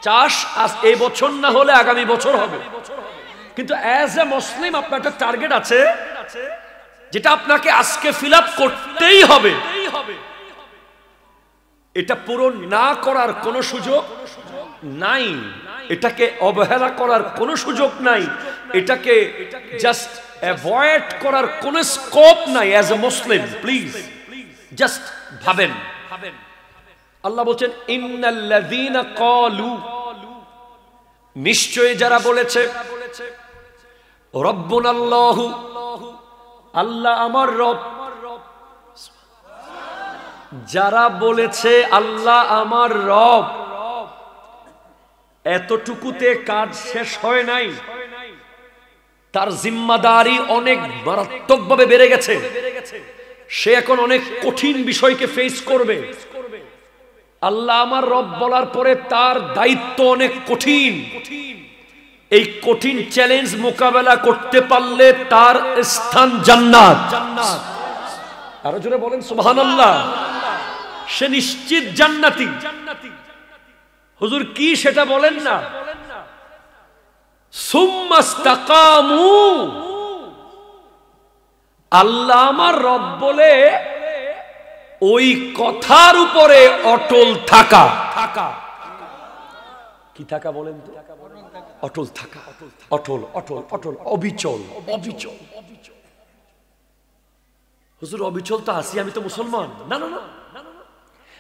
চাষ আজ এই বছর না হলে আগামী বছর হবে, কিন্তু অ্যাজ এ মুসলিম আপনার একটা টার্গেট আছে যেটা আপনাকে আজকে ফিল আপ করতেই হবে। এটা পূরণ না করার কোনো সুযোগ নাই, এটাকে অবহেলা করার কোনো সুযোগ নাই, এটাকে জাস্ট অ্যাভয়েড করার কোনো স্কোপ নাই। As a Muslim please just ভাবেন। আল্লাহ বলছেন ইন্নাল্লাযীনা ক্বালু, নিশ্চয়ই যারা বলেছে রব্বুনাল্লাহু, আল্লাহ আমার রব, যারা বলেছে আল্লাহ আমার রব, এতটুকুতে কাজ শেষ হয় নাই, তার জিম্মাদারি অনেক মারাত্মকভাবে বেড়ে গেছে। সে এখন অনেক কঠিন বিষয়কে ফেস করবে। আল্লাহ আমার রব বলার পরে তার দায়িত্ব অনেক কঠিন। এই কঠিন চ্যালেঞ্জ মোকাবেলা করতে পারলে তার স্থান জান্নাত। আরো জোরে বলেন সুবহানাল্লাহ। সে নিশ্চিত জান্নাতি। হুজুর কি সেটা বলেন না। সুম্মাস্তাকামু, আল্লাহ আমার রব বলে ওই কথার উপরে অটল থাকা। কি থাকা বলেন তো? অটল থাকা, অটল অটল অটল, অবিচল অবিচল। হুজুর অবিচল তো আছি, আমি তো মুসলমান। না না না,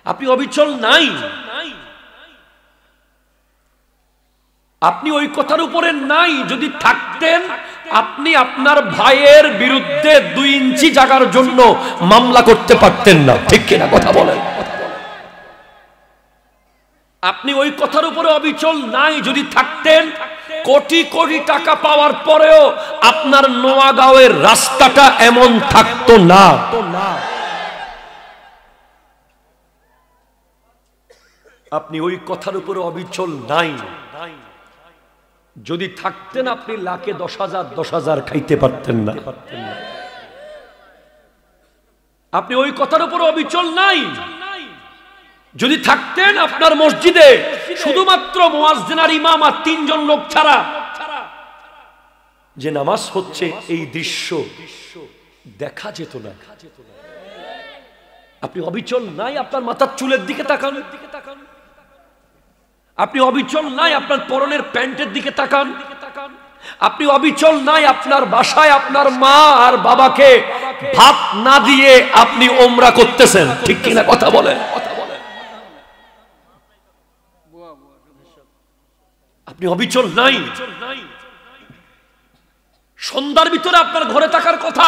আপনি অবিচল নাই। আপনি ওই কথার উপরে নাই। যদি থাকতেন আপনি আপনার ভাইয়ের বিরুদ্ধে 2 ইঞ্চি জায়গার জন্য মামলা করতে পারতেন না, ঠিক কিনা কথা বলেন? আপনি ওই কথার উপরে অবিচল নাই। যদি থাকতেন কোটি কোটি টাকা পাওয়ার পরেও আপনার নোয়াগাঁওয়ের রাস্তাটা এমন থাকতো না। আপনি ওই কথার উপরে অবিচল নাই। যদি থাকতেন আপনি লাখে 10,000 খাইতে পারতেন না। আপনি ওই কথার উপর অবিচল নাই। যদি থাকতেন আপনার মসজিদে শুধুমাত্র মুয়াজ্জিন আর ইমাম আর 3 জন লোক ছাড়া যে নামাজ হচ্ছে, এই দৃশ্য দেখা যেত না। আপনি অবিচল নাই। আপনার মাথার চুলের দিকে তাকান। আপনি অবিচল নাই আপনার পরনের প্যান্টের দিকে তাকান। আপনি অবিচল নাই আপনার বাসায় আপনার মা আর বাবাকে ভাত না দিয়ে আপনি ওমরা করতেছেন, ঠিক কিনা কথা বলেন? আপনি অবিচল নাই। সন্ধ্যার ভিতরে আপনার ঘরে থাকার কথা,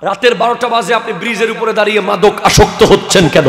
রাতের 12টা বাজে আপনি ব্রিজের উপরে দাঁড়িয়ে মাদক আসক্ত হচ্ছেন কেন?